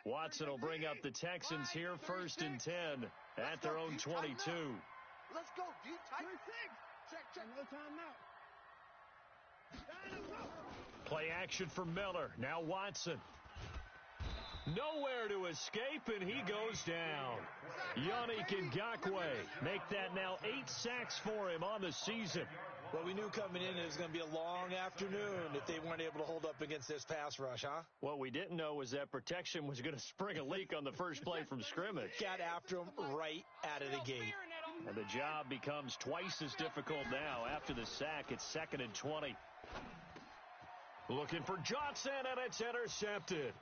Watson will bring up the Texans here 1st and 10 at their own 22. Let's go, D. Tight. Check. No timeout. Play action for Miller. Now Watson. Nowhere to escape, and he goes down. Yannick Ngakoue make that now 8 sacks for him on the season. Well, we knew coming in it was going to be a long afternoon if they weren't able to hold up against this pass rush, huh? What we didn't know was that protection was going to spring a leak on the first play from scrimmage. Got after him right out of the gate. And the job becomes twice as difficult now. After the sack, it's 2nd and 20. Looking for Johnson, and it's intercepted.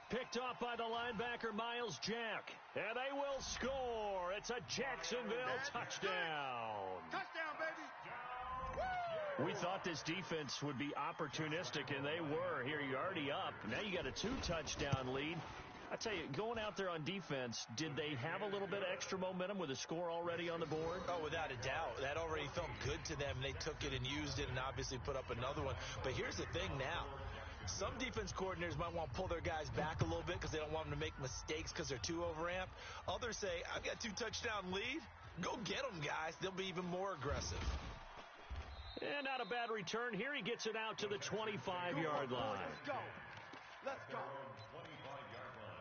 Picked off by the linebacker, Miles Jack. And they will score. It's a Jacksonville touchdown. Touchdown, baby. We thought this defense would be opportunistic, and they were. Here, you're already up. Now you got a 2-touchdown lead. I tell you, going out there on defense, did they have a little bit of extra momentum with a score already on the board? Oh, without a doubt. That already felt good to them. They took it and used it and obviously put up another one. But here's the thing now. Some defense coordinators might want to pull their guys back a little bit because they don't want them to make mistakes because they're too overamped. Others say, I've got 2-touchdown lead. Go get them, guys. They'll be even more aggressive. And not a bad return. Here he gets it out to the 25-yard line. Let's go. Let's go. 25-yard line.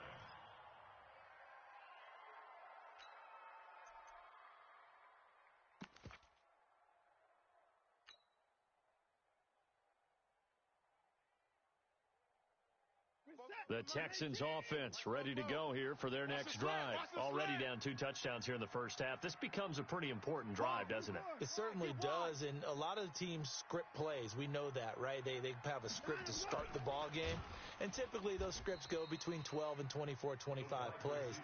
The Texans offense ready to go here for their next drive. Already down 2 touchdowns here in the first half. This becomes a pretty important drive, doesn't it? It certainly does, and a lot of the teams script plays. We know that, right? They have a script to start the ball game, and typically those scripts go between 12 and 24, 25 plays.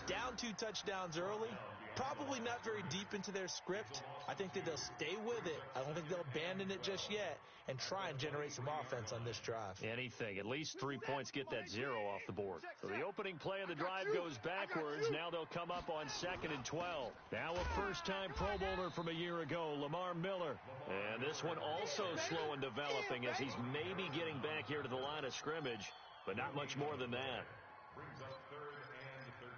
Down 2 touchdowns early, probably not very deep into their script. I think that they'll stay with it. I don't think they'll abandon it just yet and try and generate some offense on this drive. Anything. At least 3 points get that 0 off the board. So the opening play of the drive goes backwards. Now they'll come up on 2nd and 12. Now a first-time Pro Bowler from a year ago, Lamar Miller. And this one also slow in developing as he's maybe getting back here to the line of scrimmage, but not much more than that. Brings up 3rd and 13.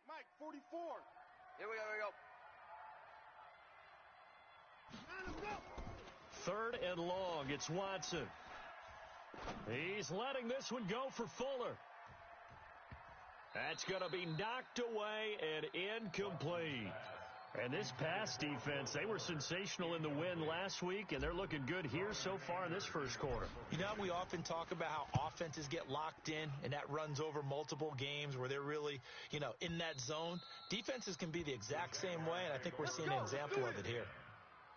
Mike, 44. Here we go. 3rd and long. It's Watson. He's letting this one go for Fuller. That's going to be knocked away and incomplete. And this pass defense, they were sensational in the win last week, and they're looking good here so far in this first quarter. You know, we often talk about how offenses get locked in, and that runs over multiple games where they're really, in that zone. Defenses can be the exact same way, and I think we're seeing an example of it here.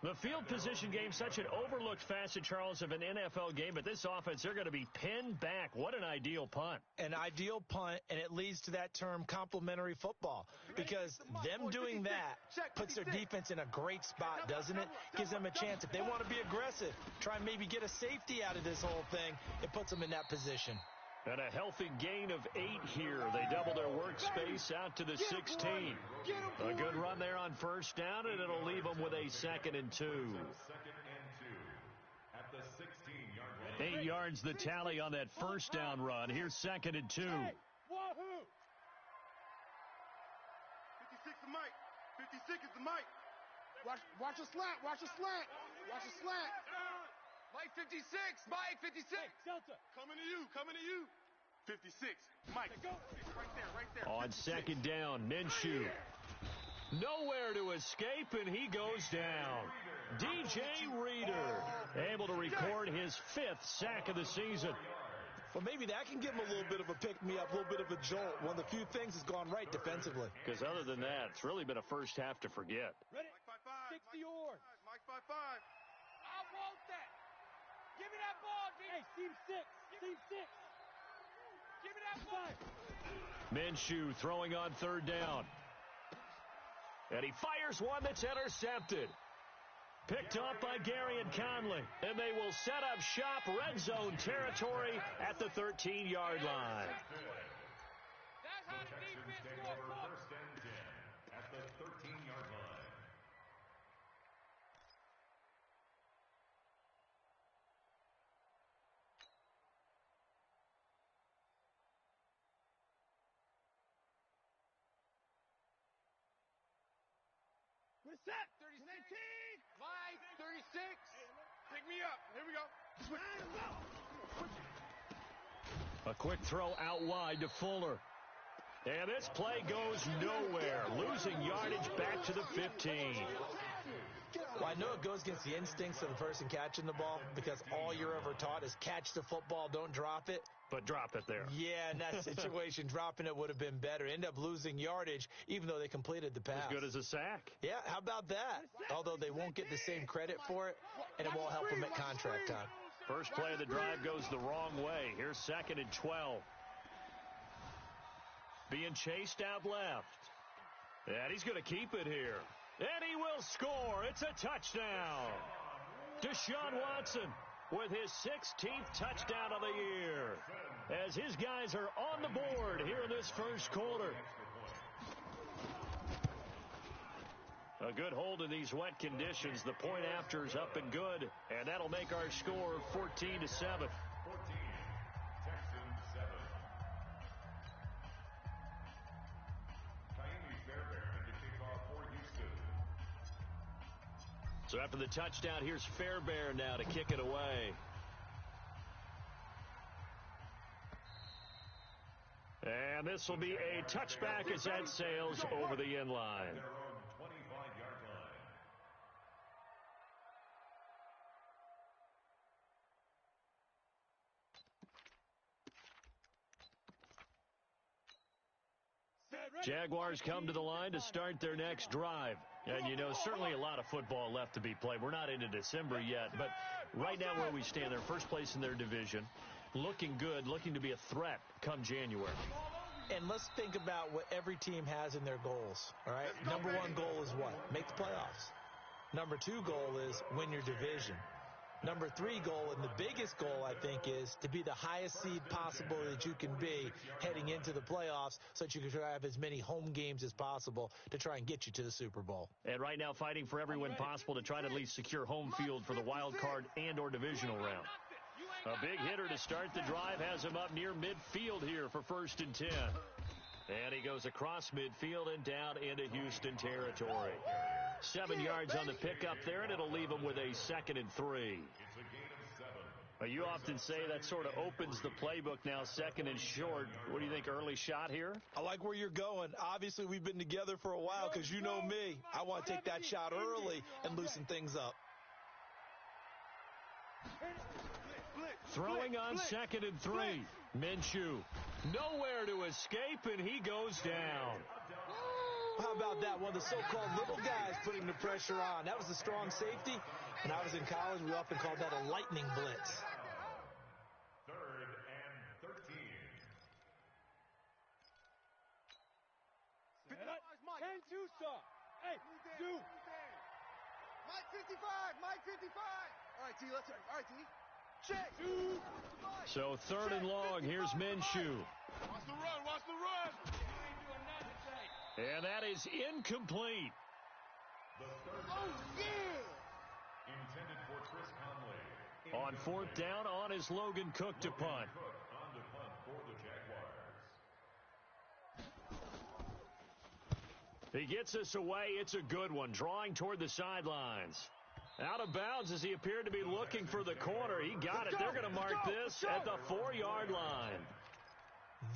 The field position game, such an overlooked facet, Charles, of an NFL game, but this offense, they're going to be pinned back. What an ideal punt. An ideal punt, and it leads to that term complementary football, because them doing that puts their defense in a great spot, doesn't it? Gives them a chance. If they want to be aggressive, try and maybe get a safety out of this whole thing, it puts them in that position. And a healthy gain of 8 here. They double their workspace out to the 16. A good run there on first down, and it'll leave them with a 2nd and 2. 2nd and 2 at the 16-yard line. 8 yards the tally on that first down run. Here's 2nd and 2. 56 is Mike. 56 is the Mike. Watch a slant. Watch a slant. Watch a slant. Mike 56. Mike 56. Delta. Coming to you. 56. Mike. Go. Right there. On 2nd down, Minshew. Nowhere to escape, and he goes down. DJ Reader able to record his 5th sack of the season. Well, maybe that can give him a little bit of a pick-me-up, a little bit of a jolt. One of the few things that's gone right defensively. Because other than that, it's really been a first half to forget. Ready? Mike 5-5. 60 yours. Mike 5-5. I want that. Give me that ball, D. Hey, Team 6. Team 6. Give me that ball. Minshew throwing on 3rd down. And he fires one that's intercepted. Picked off by Gary and Conley. And they will set up shop red zone territory at the 13-yard line. That's how to set. 36. Mike, 36. Pick me up. Here we go. A quick throw out wide to Fuller. And this play goes nowhere. Losing yardage back to the 15. Well, I know it goes against the instincts of the person catching the ball because all you're ever taught is catch the football, don't drop it. But drop it there. Yeah, in that situation, dropping it would have been better. End up losing yardage, even though they completed the pass. As good as a sack. Yeah, how about that? Although they won't get the same credit for it, and it won't help them at contract time. First play of the drive goes the wrong way. Here's 2nd and 12. Being chased out left. And he's going to keep it here. And he will score. It's a touchdown. Deshaun Watson with his 16th touchdown of the year. As his guys are on the board here in this first quarter. A good hold in these wet conditions. The point after is up and good. And that'll make our score 14-7. 14, Texans 7. So after the touchdown, here's Fairbairn now to kick it away. And this will be a touchback as that sails over the end line. Their own 25-yard line. Jaguars come to the line to start their next drive. And, you know, certainly a lot of football left to be played. We're not into December yet, but right now where we stand, they're first place in their division, looking good, looking to be a threat come January. And let's think about what every team has in their goals, all right? Number one goal is what? Make the playoffs. Number two goal is win your division. Number three goal, and the biggest goal, I think, is to be the highest seed possible that you can be heading into the playoffs so that you can have as many home games as possible to try and get you to the Super Bowl. And right now fighting for every win possible to try to at least secure home field for the wild card and or divisional round. A big hitter to start the drive has him up near midfield here for 1st and 10. And he goes across midfield and down into Houston territory. 7 yards on the pickup there, and it'll leave him with a 2nd and 3. It's a gain of 7. You often say that sort of opens the playbook now, 2nd and short. What do you think, early shot here? I like where you're going. Obviously, we've been together for a while because you know me. I want to take that shot early and loosen things up. Throwing on 2nd and 3. Minshew, nowhere to escape, and he goes down. How about that? One of the so-called little guys putting the pressure on. That was a strong safety. When I was in college, we often called that a lightning blitz. 3rd and 13. Ken Tusa. Hey, dude. Mike 55. Mike 55. All right, T. Let's go. All right, T. Check. So 3rd and long. Here's Minshew. Watch the run. Watch the run. And that is incomplete. The third Oh, yeah. intended for Chris Conley. On 4th down, on is Logan Cook to punt. Cook on the punt for the Jaguars. He gets us away. It's a good one. Drawing toward the sidelines. Out of bounds as he appeared to be looking for the corner. He got it. They're going to mark this at the 4-yard line.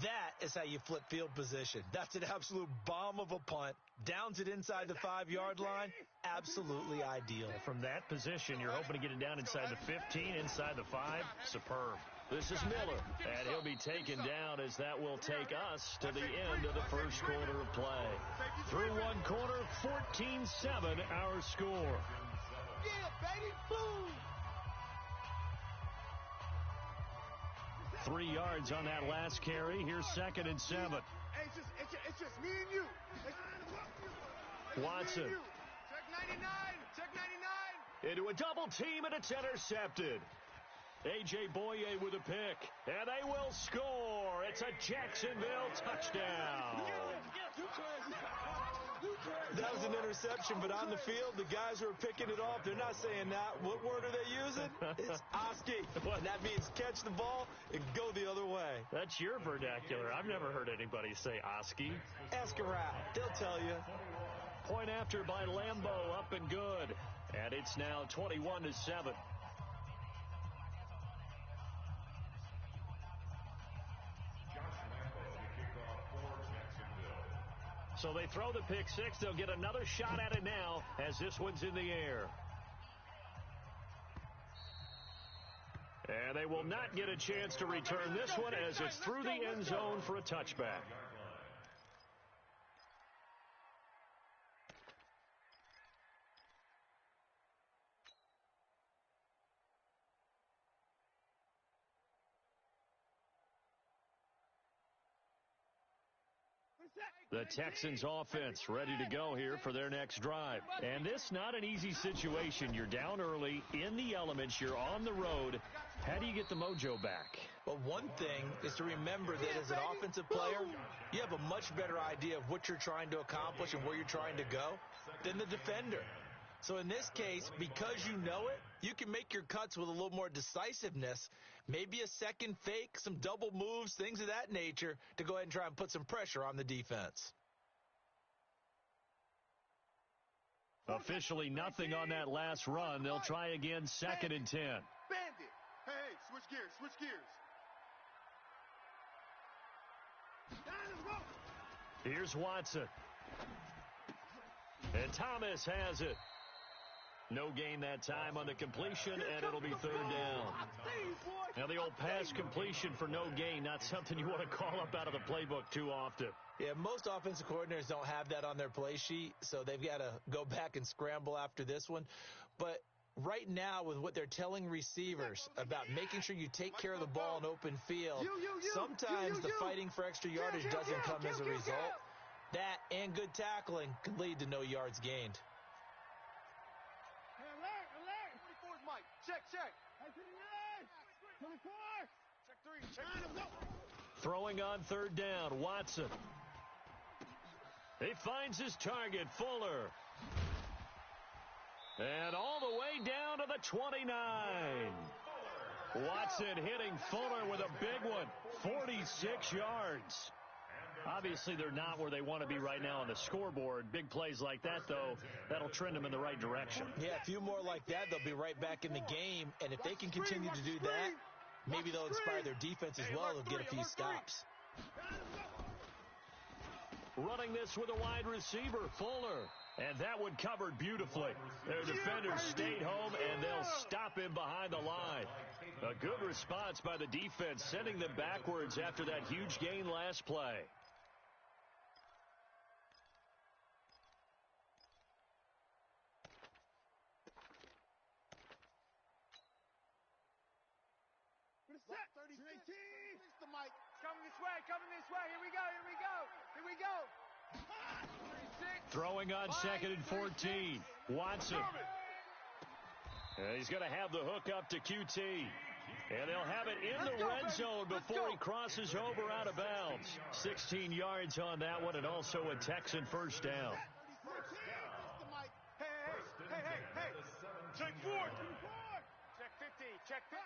That is how you flip field position. That's an absolute bomb of a punt. Downs it inside the 5-yard line. Absolutely ideal. From that position, you're hoping to get it down inside the 15, inside the 5. Superb. This is Miller, and he'll be taken down as that will take us to the end of the first quarter of play. Through one quarter, 14-7 our score. Yeah, baby. Boom. 3 yards on that last carry. Here's 2nd and 7. Hey, it's just me and you. Watson. Check 99. Check 99. Into a double team, and it's intercepted. A.J. Boye with a pick, and they will score. It's a Jacksonville touchdown. That was an interception, but on the field, the guys who are picking it off, they're not saying that. What word are they using? It's Oski, and that means catch the ball and go the other way. That's your vernacular. I've never heard anybody say Oski. Ask around. They'll tell you. point after by Lambeau, up and good. And it's now 21-7. So they throw the pick six. They'll get another shot at it now as this one's in the air. And they will not get a chance to return this one as it's through the end zone for a touchback. The Texans offense ready to go here for their next drive. And this not an easy situation. You're down early, in the elements, you're on the road. How do you get the mojo back? Well, one thing is to remember that as an offensive player, you have a much better idea of what you're trying to accomplish and where you're trying to go than the defender. So in this case, because you know it, you can make your cuts with a little more decisiveness, maybe a second fake, some double moves, things of that nature, to go ahead and try and put some pressure on the defense. Officially nothing on that last run. They'll try again, 2nd and 10. Bandit. Hey, switch gears, switch gears. Here's Watson. And Thomas has it. No gain that time on the completion, and it'll be 3rd down. Now, the old pass completion for no gain, not something you want to call up out of the playbook too often. Yeah, most offensive coordinators don't have that on their play sheet, so they've got to go back and scramble after this one. But right now, with what they're telling receivers about making sure you take care of the ball in open field, sometimes the fighting for extra yardage doesn't come as a result. That and good tackling could lead to no yards gained. Check. 24. Check 3. Check 4. Throwing on 3rd down, Watson. He finds his target, Fuller. And all the way down to the 29. Watson hitting Fuller with a big one, 46 yards. Obviously, they're not where they want to be right now on the scoreboard. Big plays like that, though, that'll trend them in the right direction. Yeah, a few more like that, they'll be right back in the game. And if they can continue to do that, maybe they'll inspire their defense as well. They'll get a few stops. Running this with a wide receiver, Fuller. And that one covered beautifully. Their defenders stayed home, and they'll stop him behind the line. A good response by the defense, sending them backwards after that huge gain last play. Here we go. Throwing on 2nd and 14. Watson. And he's going to have the hook up to QT. And they'll have it in the red zone before he crosses over out of bounds. 16 yards on that one, and also a Texan 1st down. Hey. Check 4. Check 50. Check 50.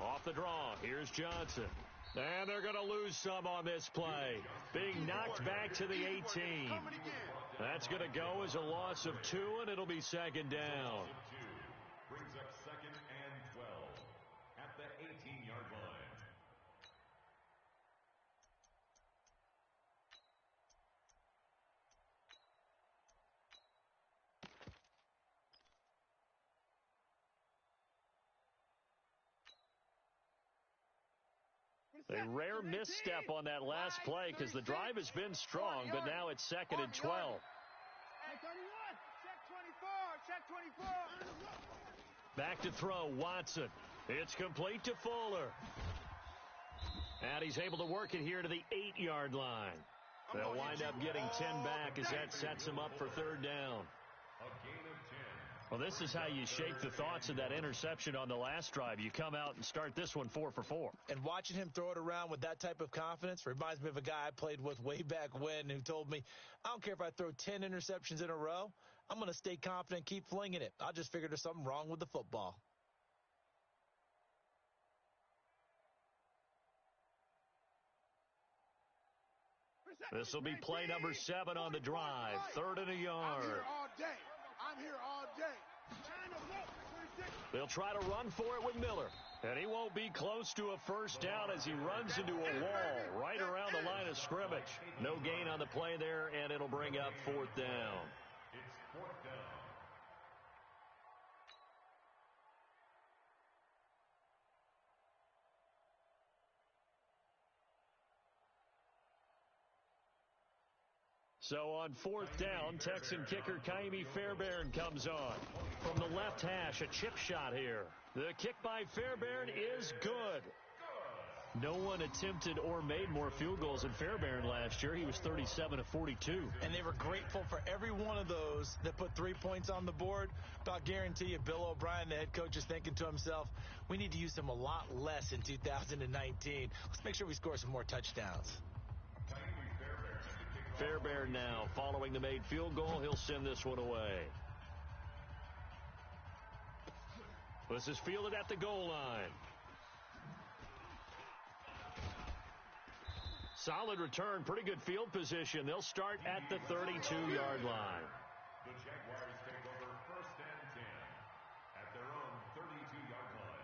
Off the draw, here's Johnson. And they're going to lose some on this play. Being knocked back to the 18. That's going to go as a loss of 2, and it'll be 2nd down. Brings up 2nd and 12 at the 18-yard line. A rare misstep on that last play because the drive has been strong, but now it's 2nd and 12. Check 24. Back to throw, Watson. It's complete to Fuller. And he's able to work it here to the 8-yard line. They'll wind up getting 10 back as that sets them up for 3rd down. A gain of 10. Well, this is how you shake the thoughts of that interception on the last drive. You come out and start this one 4 for 4. And watching him throw it around with that type of confidence reminds me of a guy I played with way back when who told me, I don't care if I throw 10 interceptions in a row. I'm going to stay confident, keep flinging it. I just figured there's something wrong with the football. This will be play number 7 on the drive. 3rd and a yard. I'm here all day. I'm here all day. They'll try to run for it with Miller. And he won't be close to a first down as he runs into a wall right around the line of scrimmage. No gain on the play there, and it'll bring up 4th down. It's 4th down. So on 4th down, Texan kicker Kaimi Fairbairn comes on. From the left hash, a chip shot here. The kick by Fairbairn is good. No one attempted or made more field goals than Fairbairn last year. He was 37 of 42. And they were grateful for every one of those that put 3 points on the board. But I'll guarantee you, Bill O'Brien, the head coach, is thinking to himself, we need to use them a lot less in 2019. Let's make sure we score some more touchdowns. Fairbairn now following the made field goal. He'll send this one away. This is fielded at the goal line. Solid return, pretty good field position. They'll start at the 32-yard line. The Jaguars take over 1st and 10 at their own 32-yard line.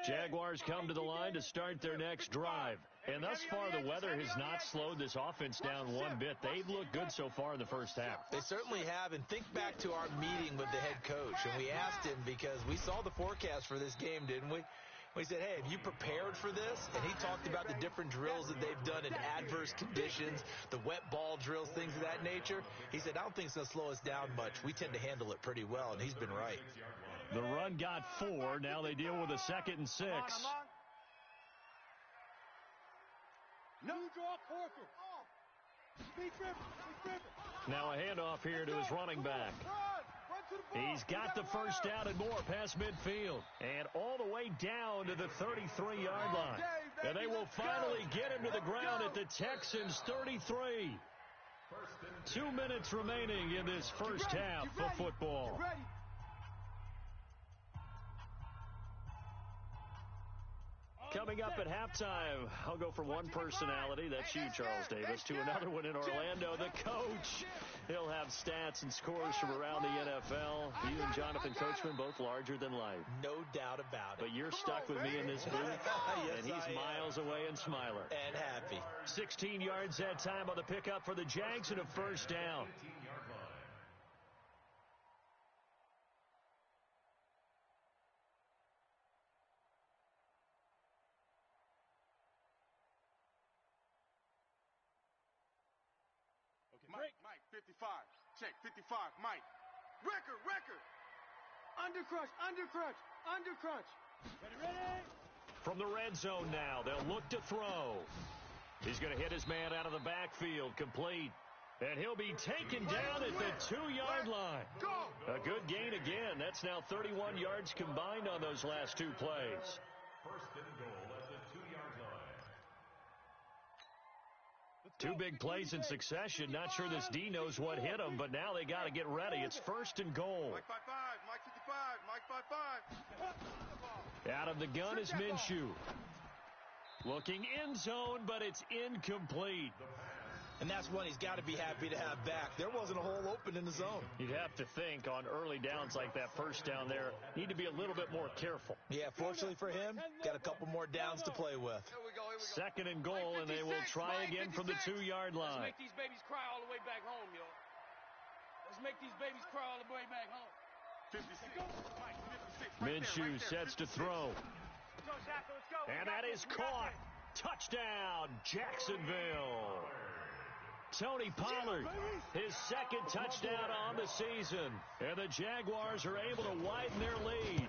Jaguars come to the line to start their next drive. And thus far, the weather has not slowed this offense down one bit. They've looked good so far in the first half. They certainly have. And think back to our meeting with the head coach. And we asked him, because we saw the forecast for this game, didn't we? We said, hey, have you prepared for this? And he talked about the different drills that they've done in adverse conditions, the wet ball drills, things of that nature. He said, I don't think it's going to slow us down much. We tend to handle it pretty well, and he's been right. The run got 4. Now they deal with a 2nd and 6. No draw, Corker. Now a handoff here to his running back. He's got the first down and more past midfield. And all the way down to the 33-yard line. And they will finally get him to the ground at the Texans' 33. 2 minutes remaining in this first half of football. Coming up at halftime, I'll go from one personality, that's you, Charles Davis, to another one in Orlando, the coach. He'll have stats and scores from around the NFL. You and Jonathan Coachman, both larger than life. No doubt about it. But you're stuck with me in this booth, Yes, and he's miles away and smiling. And happy. 16 yards that time on the pickup for the Jags and a first down. Mike, 55. Check, 55. Mike. Record. Undercrunch. Ready. From the red zone now, they'll look to throw. He's going to hit his man out of the backfield, complete. And he'll be taken down at the 2-yard line. A good gain again. That's now 31 yards combined on those last 2 plays. 1st and goal at the 2-yard line. 2 big plays in succession. Not sure this D knows what hit him, but now they got to get ready. It's 1st and goal. Mike 55. Mike 55. Mike 55. Out of the gun is Minshew. Looking end zone, but it's incomplete. And that's one he's got to be happy to have back. There wasn't a hole open in the zone. You'd have to think on early downs like that first down there, need to be a little bit more careful. Yeah, fortunately for him, got a couple more downs to play with. 2nd and goal, and they will try again from the 2-yard line. Let's make these babies cry all the way back home, yo. Let's make these babies cry all the way back home. 56. Minshew sets to throw. And that is caught. Touchdown, Jacksonville. Tony Pollard, his 2nd touchdown on the season. And the Jaguars are able to widen their lead.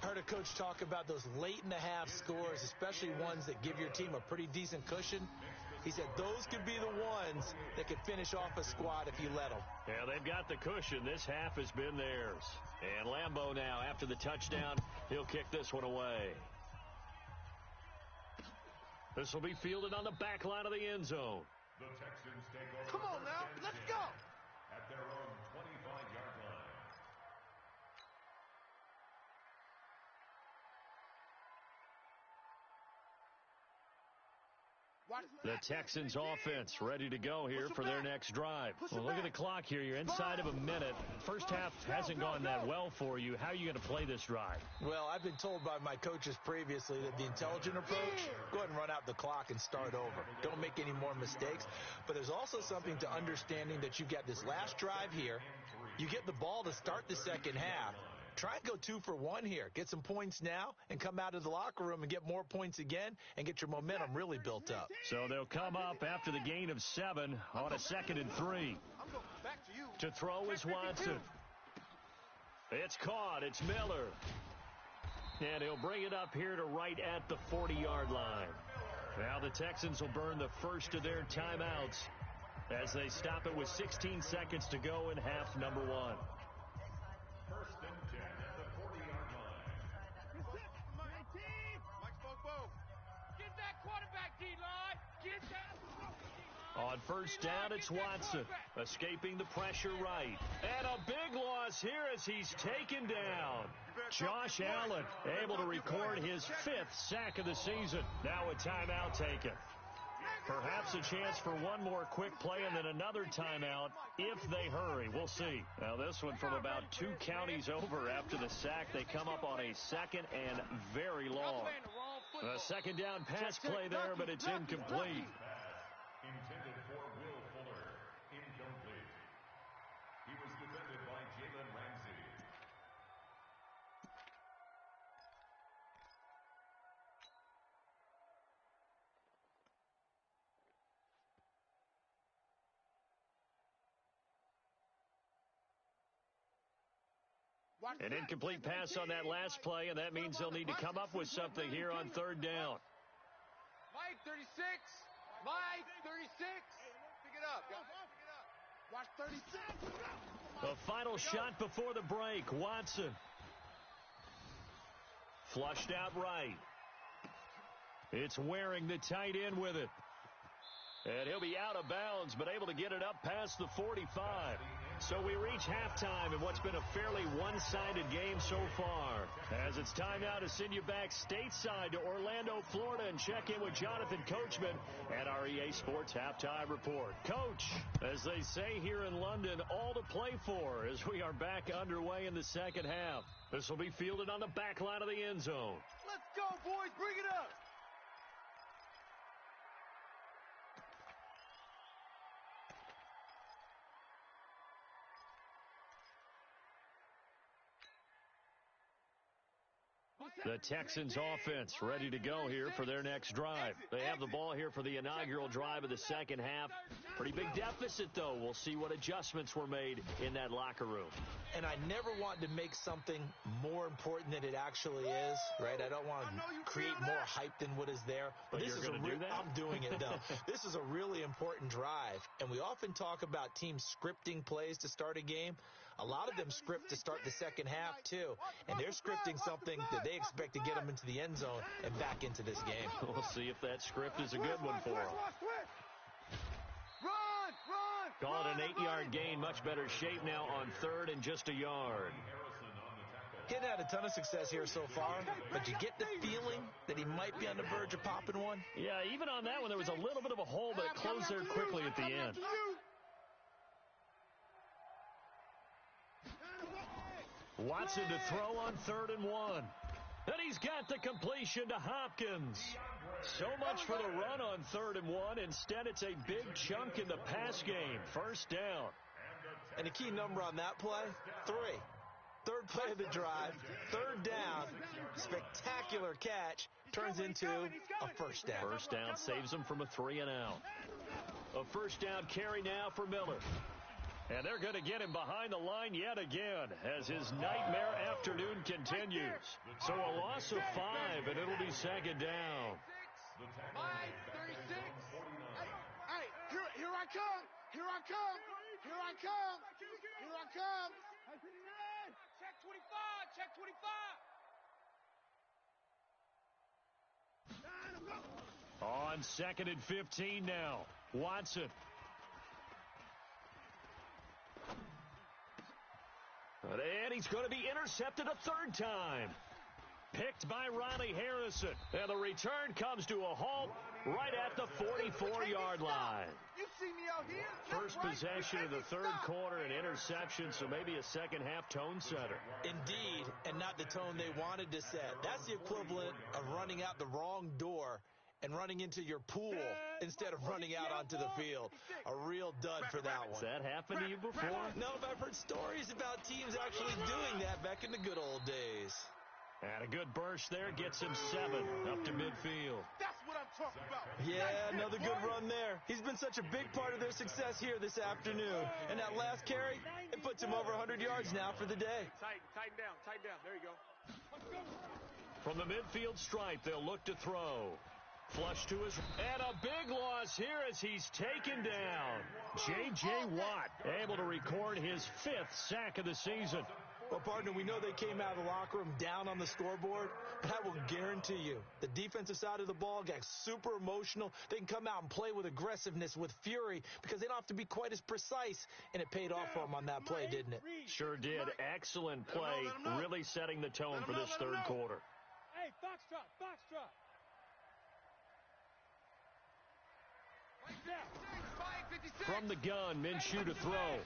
Heard a coach talk about those late-in-the-half scores, especially ones that give your team a pretty decent cushion. He said those could be the ones that could finish off a squad if you let them. Yeah, they've got the cushion. This half has been theirs. And Lambeau now, after the touchdown, he'll kick this one away. This will be fielded on the back line of the end zone. The Texans take over. Come on now, let's go. At their own 25-yard line. The Texans offense ready to go here for their next drive. Well, look at the clock here. You're inside of a minute. First half hasn't gone that well for you. How are you going to play this drive? Well, I've been told by my coaches previously that the intelligent approach, go ahead and run out the clock and start over. Don't make any more mistakes. But there's also something to understanding that you've got this last drive here. You get the ball to start the second half. Try and go 2 for 1 here. Get some points now and come out of the locker room and get more points again and get your momentum really built up. So they'll come up after the gain of 7 on a 2nd and 3. To throw is Watson. It's caught. It's Miller. And he'll bring it up here to right at the 40-yard line. Now the Texans will burn the first of their timeouts as they stop it with 16 seconds to go in half number 1. First and 10 at the 40-yard line. Get that quarterback, D-line. Get that D-line. On first down, it's Watson, escaping the pressure right. And a big loss here as he's taken down. Josh Allen able to record his 5th sack of the season. Now a timeout taken. Perhaps a chance for one more quick play and then another timeout if they hurry. We'll see. Now this one from about 2 counties over after the sack. They come up on a 2nd and very long. A 2nd down pass play there, but it's incomplete. Intended for Will Fuller. Incomplete. He was defended by Jalen Ramsey. An incomplete pass on that last play, and that means they'll need to come up with something here on 3rd down. Mike, 36. Mike, 36. Pick it up, guys. Watch 36. The final shot before the break. Watson. Flushed out right. It's Waring, the tight end, with it. And he'll be out of bounds, but able to get it up past the 45. So we reach halftime in what's been a fairly one-sided game so far. As it's time now to send you back stateside to Orlando, Florida, and check in with Jonathan Coachman at our EA Sports Halftime Report. Coach, as they say here in London, all to play for as we are back underway in the second half. This will be fielded on the back line of the end zone. Let's go, boys. Bring it up. The Texans offense ready to go here for their next drive. They have the ball here for the inaugural drive of the second half. Pretty big deficit, though. We'll see what adjustments were made in that locker room. And I never want to make something more important than it actually is, right? I don't want to create more hype than what is there. But this is do that? I'm doing it, though. This is a really important drive. And we often talk about teams scripting plays to start a game. A lot of them script to start the second half, too. And they're scripting something that they expect to get them into the end zone and back into this game. We'll see if that script is a good one for them. Call it an 8-yard gain. Much better shape now on 3rd and just a yard. Getting had a ton of success here so far, but you get the feeling that he might be on the verge of popping one? Yeah, even on that one, there was a little bit of a hole, but it closed there quickly at the end. Watson to throw on 3rd and 1. And he's got the completion to Hopkins. So much for the run on 3rd and 1. Instead, it's a big chunk in the pass game. First down. And the key number on that play, 3. 3rd play of the drive, 3rd down, spectacular catch, turns into a first down. First down saves him from a 3 and out. A first down carry now for Miller. And they're going to get him behind the line yet again as his nightmare afternoon continues. So a loss of 5, and it'll be 2nd down. 36. Hey, here I come. Here I come. Here I come. Here I come. Check 25. Check 25. On 2nd and 15 now. Watson. And he's going to be intercepted a 3rd time. Picked by Riley Harrison. And the return comes to a halt right at the 44-yard line. You see me out here? First possession of the third quarter, an interception, so maybe a second-half tone setter. Indeed, and not the tone they wanted to set. That's the equivalent of running out the wrong door and running into your pool instead of running out onto the field. A real dud for that one. Has that happened to you before? No, but I've heard stories about teams actually doing that back in the good old days. And a good burst there gets him 7 up to midfield. That's what I'm talking about. Yeah, another good run there. He's been such a big part of their success here this afternoon. And that last carry, it puts him over 100 yards now for the day. Tighten down. There you go. From the midfield stripe, they'll look to throw. Flush to his, and a big loss here as he's taken down. J.J. Watt able to record his 5th sack of the season. Well, partner, we know they came out of the locker room down on the scoreboard, but I will guarantee you the defensive side of the ball got super emotional. They can come out and play with aggressiveness, with fury, because they don't have to be quite as precise, and it paid off for them on that play, didn't it? Sure did. Excellent play, really setting the tone for this third quarter. Hey, Foxtrot. From the gun, Minshew to throw.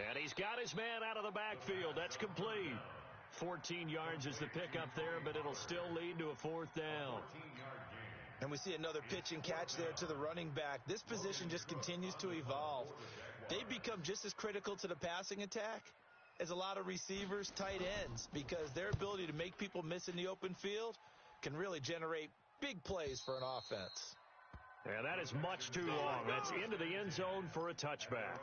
And he's got his man out of the backfield. That's complete. 14 yards is the pickup there, but it'll still lead to a 4th down. And we see another pitch and catch there to the running back. This position just continues to evolve. They become just as critical to the passing attack as a lot of receivers, tight ends, because their ability to make people miss in the open field can really generate big plays for an offense. And that is much too long. That's into the end zone for a touchback.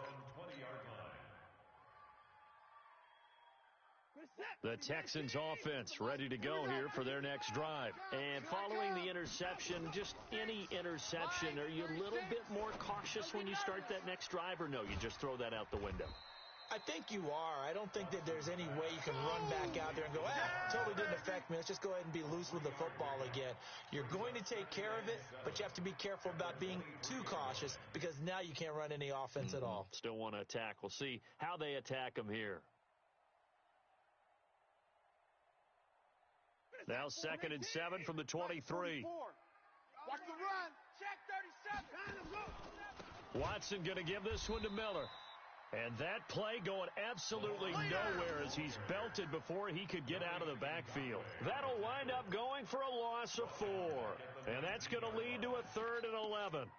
The Texans offense ready to go here for their next drive. And following the interception, just any interception, are you a little bit more cautious when you start that next drive, or no, you just throw that out the window? I think you are. I don't think that there's any way you can run back out there and go, totally didn't affect me. Let's just go ahead and be loose with the football again. You're going to take care of it, but you have to be careful about being too cautious because now you can't run any offense at all. Still want to attack. We'll see how they attack them here. Now 2nd and 7 from the 23. Watch the run. Check 37. Watson going to give this one to Miller. And that play going absolutely nowhere as he's belted before he could get out of the backfield. That'll wind up going for a loss of 4. And that's going to lead to a 3rd and 11.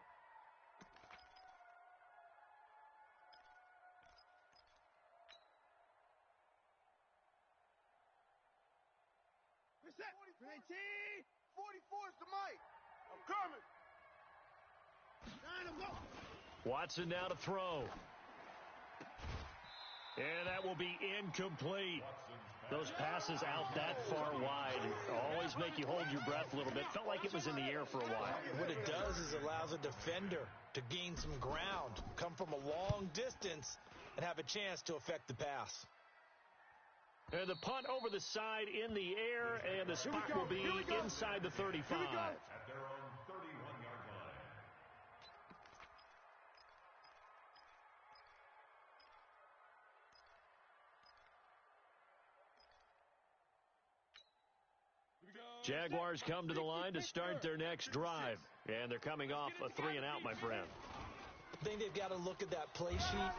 Reset. 44 is the mic. I'm coming. Watson now to throw. And that will be incomplete. Those passes out that far wide always make you hold your breath a little bit. Felt like it was in the air for a while. What it does is allows a defender to gain some ground, come from a long distance, and have a chance to affect the pass. And the punt over the side in the air, and the spot will be inside the 35. At their own 31-yard line. Jaguars come to the line to start their next drive. And they're coming off a 3-and-out, my friend. I think they've got to look at that play sheet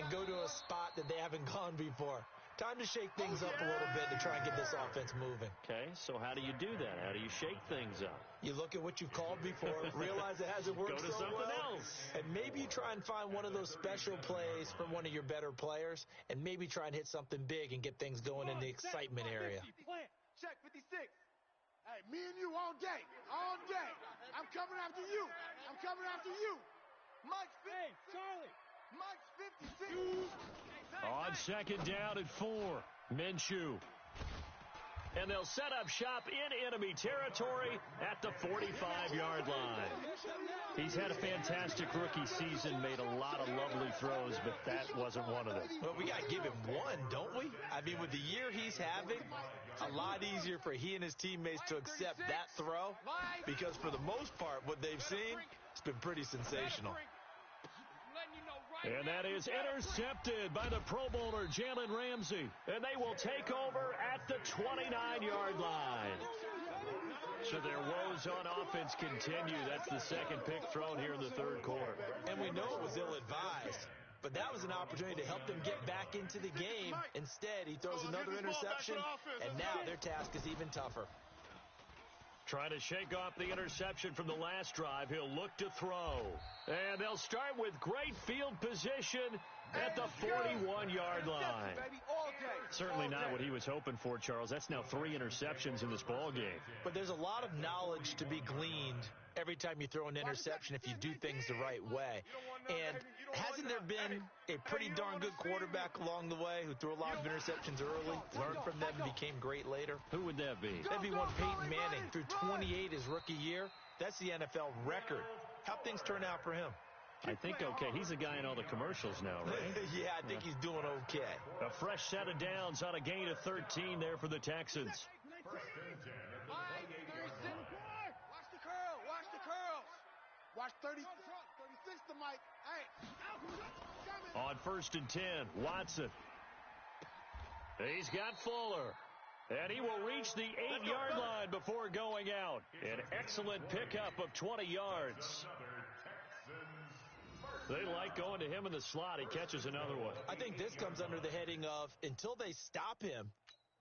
and go to a spot that they haven't gone before. Time to shake things up a little bit to try and get this offense moving. Okay, so how do you do that? How do you shake things up? You look at what you've called before, realize it hasn't worked Go to so something well, else. and maybe you try and find one of those special plays from one of your better players, and maybe try and hit something big and get things going in the excitement area. Check 56. Hey, me and you all day. All day. I'm coming after you. I'm coming after you. Mike, Hey, Charlie. Mike's 56. On 2nd down at 4, Minshew. And they'll set up shop in enemy territory at the 45-yard line. He's had a fantastic rookie season, made a lot of lovely throws, but that wasn't one of them. Well, we got to give him one, don't we? I mean, with the year he's having, a lot easier for he and his teammates to accept that throw because for the most part, what they've seen, it's been pretty sensational. Letting you know And that is intercepted by the Pro Bowler, Jalen Ramsey. And they will take over at the 29-yard line. So their woes on offense continue. That's the second pick thrown here in the third quarter. And we know it was ill-advised, but that was an opportunity to help them get back into the game. Instead, he throws another interception, and now their task is even tougher. Trying to shake off the interception from the last drive. He'll look to throw. And they'll start with great field position at the 41-yard line. Certainly not what he was hoping for, Charles. That's now 3 interceptions in this ball game. But there's a lot of knowledge to be gleaned every time you throw an interception if you do things the right way. And hasn't there been a pretty darn good quarterback along the way who threw a lot of interceptions early, learned from them, and became great later? Who would that be? That'd be one Peyton Manning. Threw 28 his rookie year. That's the NFL record. How'd things turn out for him? I think okay. He's a guy in all the commercials now, right? Yeah, I think he's doing okay. A fresh set of downs on a gain of 13 there for the Texans. Watch the curl. Watch the curls. Watch 36 to Mike. Hey. On 1st and 10, Watson. He's got Fuller. And he will reach the 8-yard line before going out. An excellent pickup of 20 yards. They like going to him in the slot. He catches another one. I think this comes under the heading of, until they stop him,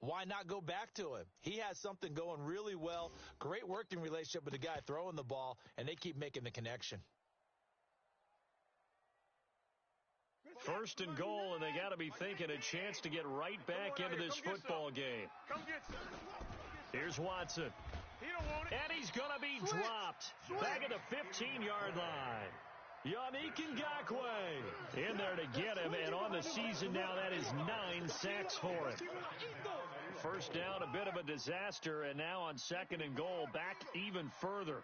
why not go back to him? He has something going really well. Great working relationship with the guy throwing the ball, and they keep making the connection. 1st and goal, and they got to be thinking a chance to get right back into this football game. Here's Watson. And he's going to be dropped. Back at the 15-yard line. Yannick Ngakoue in there to get him, and on the season now, that is 9 sacks for him. First down, a bit of a disaster, and now on 2nd and goal, back even further.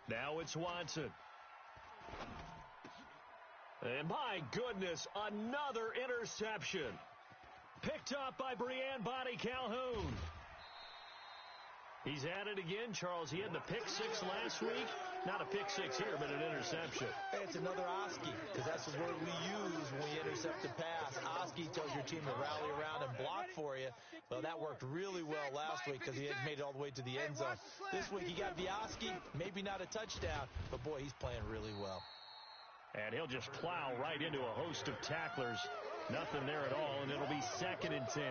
Now it's Watson. And my goodness, another interception. Picked up by Breanne Bonnie Calhoun. He's at it again, Charles. He had the pick 6 last week. Not a pick 6 here, but an interception. Hey, it's another Oski, because that's the word we use when we intercept a pass. Oski tells your team to rally around and block for you. Well, that worked really well last week because he had made it all the way to the end zone. This week he got the Oski, maybe not a touchdown, but boy, he's playing really well. And he'll just plow right into a host of tacklers. Nothing there at all, and it'll be 2nd and 10.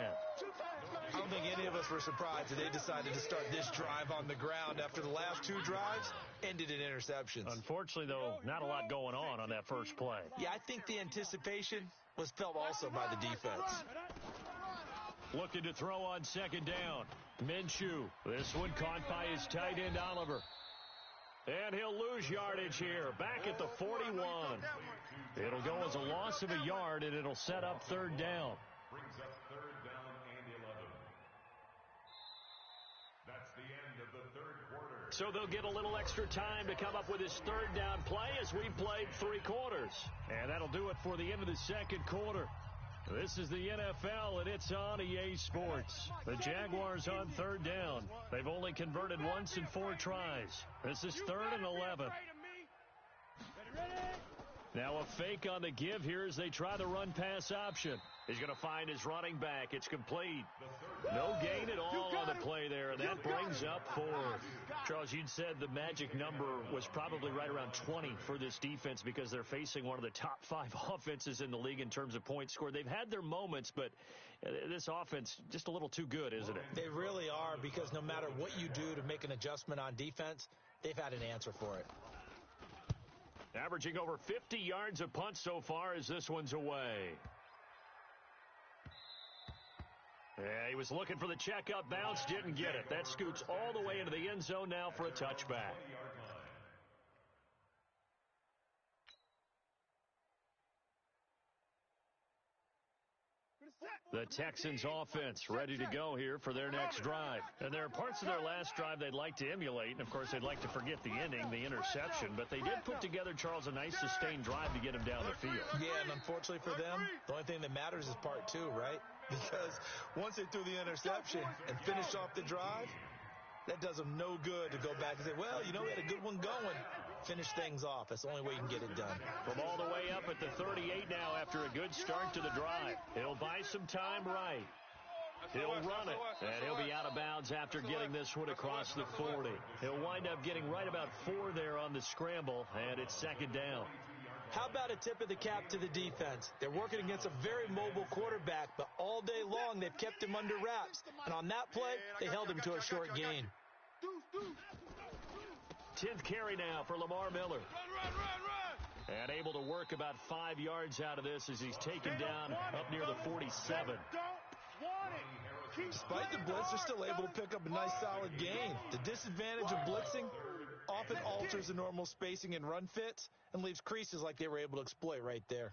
I don't think any of us were surprised that they decided to start this drive on the ground after the last 2 drives ended in interceptions. Unfortunately, though, not a lot going on that first play. Yeah, I think the anticipation was felt also by the defense. Looking to throw on 2nd down. Minshew. This one caught by his tight end, Oliver. And he'll lose yardage here, back at the 41. It'll go as a loss of a yard, and it'll set up 3rd down. Brings up 3rd down and 11. That's the end of the 3rd quarter. So they'll get a little extra time to come up with his 3rd down play as we played 3 quarters. And that'll do it for the end of the 2nd quarter. This is the NFL, and it's on EA Sports. The Jaguars on 3rd down. They've only converted once in 4 tries. This is 3rd and 11. Now a fake on the give here as they try the run-pass option. He's going to find his running back. It's complete. No gain at all on the play there, and that brings up 4. Charles, you'd said the magic number was probably right around 20 for this defense because they're facing one of the top 5 offenses in the league in terms of points scored. They've had their moments, but this offense just a little too good, isn't it? They really are, because no matter what you do to make an adjustment on defense, they've had an answer for it. Averaging over 50 yards a punt so far as this one's away. Yeah, he was looking for the checkup bounce, didn't get it. That scoots all the way into the end zone now for a touchback. The Texans offense ready to go here for their next drive. And there are parts of their last drive they'd like to emulate. And, of course, they'd like to forget the ending, the interception. But they did put together, Charles, a nice sustained drive to get him down the field. Yeah, and unfortunately for them, the only thing that matters is part 2, right? Because once they threw the interception and finished off the drive, That does them no good to go back and say, well, you know, we had a good one going. Finish things off. That's the only way you can get it done. From all the way up at the 38 now after a good start to the drive. He'll buy some time right. He'll run it, and he'll be out of bounds after getting this one across the 40. He'll wind up getting right about 4 there on the scramble, and it's second down. How about a tip of the cap to the defense? They're working against a very mobile quarterback, but all day long they've kept him under wraps. And on that play, they held him to a short gain. 10th carry now for Lamar Miller. Run. And able to work about 5 yards out of this as he's taken down up near the 47. Despite the blitz, they're still able to pick up a nice solid gain. The disadvantage of blitzing often alters the normal spacing and run fits and leaves creases like they were able to exploit right there.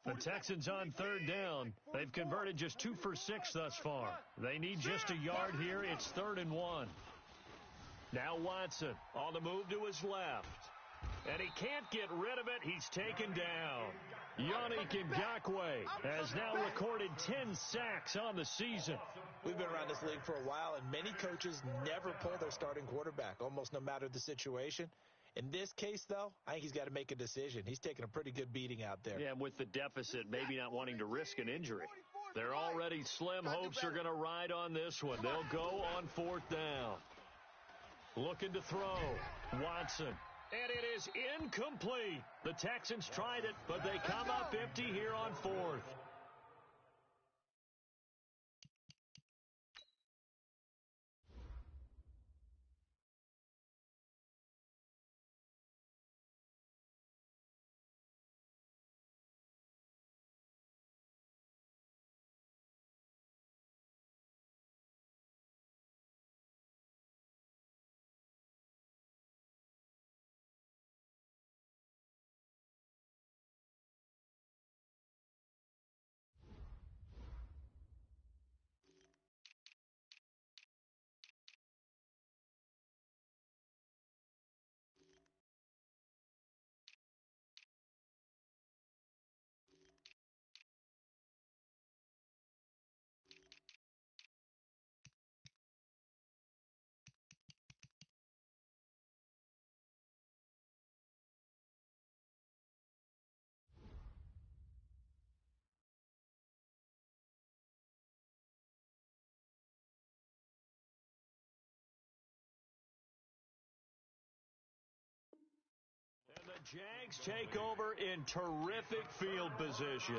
The Texans on third down. They've converted just 2 for 6 thus far. They need just a yard here. It's 3rd and 1. Now Watson on the move to his left. And he can't get rid of it. He's taken down. Yannick Ngakoue has now recorded 10 sacks on the season. We've been around this league for a while, and many coaches never pull their starting quarterback, almost no matter the situation. In this case, though, I think he's got to make a decision. He's taking a pretty good beating out there. Yeah, with the deficit, maybe not wanting to risk an injury. They're already slim hopes are going to ride on this one. They'll go on 4th down. Looking to throw. Watson. And it is incomplete. The Texans tried it, but they come up empty here on 4th. The Jags take over in terrific field position.